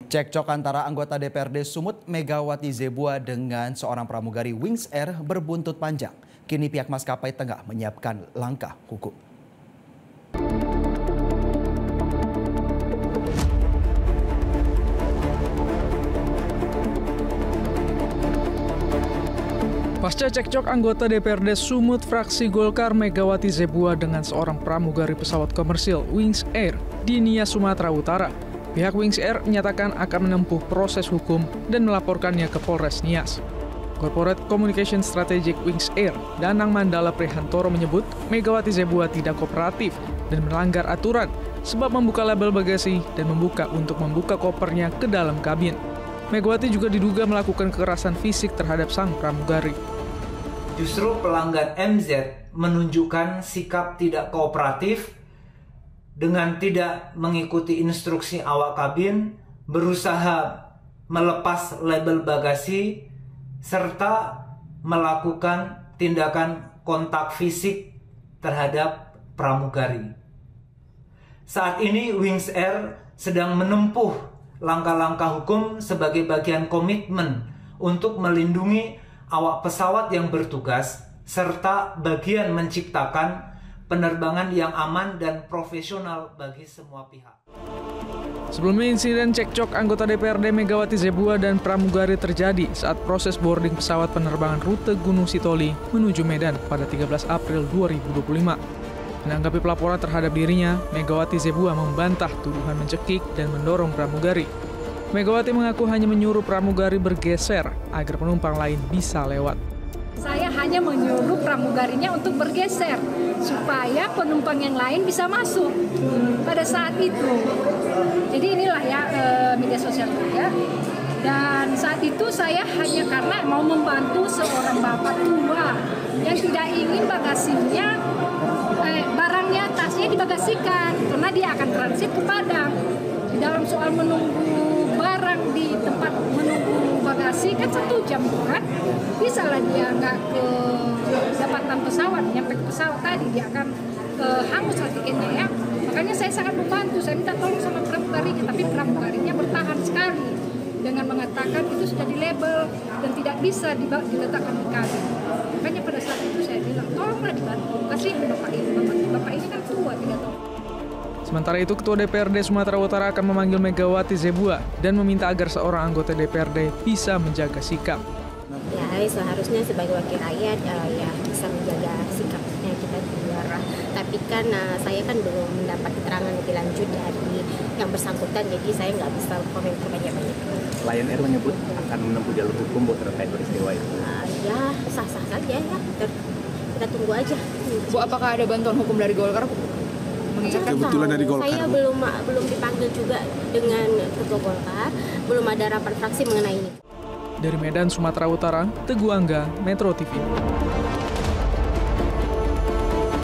Cekcok antara anggota DPRD Sumut Megawati Zebua dengan seorang pramugari Wings Air berbuntut panjang. Kini pihak maskapai tengah menyiapkan langkah hukum. Pasca cekcok anggota DPRD Sumut fraksi Golkar Megawati Zebua dengan seorang pramugari pesawat komersil Wings Air di Nias, Sumatera Utara, pihak Wings Air menyatakan akan menempuh proses hukum dan melaporkannya ke Polres Nias. Corporate Communication Strategic Wings Air, Danang Mandala Prihantoro menyebut Megawati Zebua tidak kooperatif dan melanggar aturan sebab membuka label bagasi dan membuka untuk membuka kopernya ke dalam kabin. Megawati juga diduga melakukan kekerasan fisik terhadap sang pramugari. Justru pelanggan MZ menunjukkan sikap tidak kooperatif dengan tidak mengikuti instruksi awak kabin, berusaha melepas label bagasi, serta melakukan tindakan kontak fisik terhadap pramugari. Saat ini Wings Air sedang menempuh langkah-langkah hukum sebagai bagian komitmen untuk melindungi awak pesawat yang bertugas, serta bagian menciptakan penerbangan yang aman dan profesional bagi semua pihak. Sebelumnya insiden cekcok anggota DPRD Megawati Zebua dan pramugari terjadi saat proses boarding pesawat penerbangan rute Gunung Sitoli menuju Medan pada 13 April 2025. Menanggapi pelaporan terhadap dirinya, Megawati Zebua membantah tuduhan mencekik dan mendorong pramugari. Megawati mengaku hanya menyuruh pramugari bergeser agar penumpang lain bisa lewat. Saya hanya menyuruh pramugarinya untuk bergeser supaya penumpang yang lain bisa masuk pada saat itu. Jadi inilah ya media sosial saya. Dan saat itu saya hanya karena mau membantu seorang bapak tua yang tidak ingin bagasinya, barangnya, tasnya dibagasikan karena dia akan transit ke Padang. Di dalam soal menunggu barang di tempat menunggu bagasi kan 1 jam kan, bisa lah dia nggak ke dapatan pesawat, nyampe ke pesawat tadi dia akan hangus lah tiketnya ya. Makanya saya sangat membantu, saya minta tolong sama pramugarinya, tapi pramugarinya bertahan sekali dengan mengatakan itu sudah di label dan tidak bisa diletakkan di kabin. Makanya pada saat itu saya bilang tolonglah dibantu, kasihan bapak ini kan tua, tidak tahu. Sementara itu, Ketua DPRD Sumatera Utara akan memanggil Megawati Zebua dan meminta agar seorang anggota DPRD bisa menjaga sikap. Ya, seharusnya sebagai wakil rakyat ya bisa menjaga sikapnya kita di luar. Tapi kan saya kan belum mendapat keterangan lebih lanjut dari yang bersangkutan, jadi saya nggak bisa komentar banyak-banyak. Lion Air menyebut akan menempuh jalur hukum terkait peristiwa itu. Ya, sah-sah saja ya. Kita tunggu aja. Bu, apakah ada bantuan hukum dari Golkar? Kebetulan dari Golkar. Saya belum dipanggil juga dengan Ketua Golkar, belum ada rapat fraksi mengenai ini. Dari Medan, Sumatera Utara, Teguh Angga, Metro TV.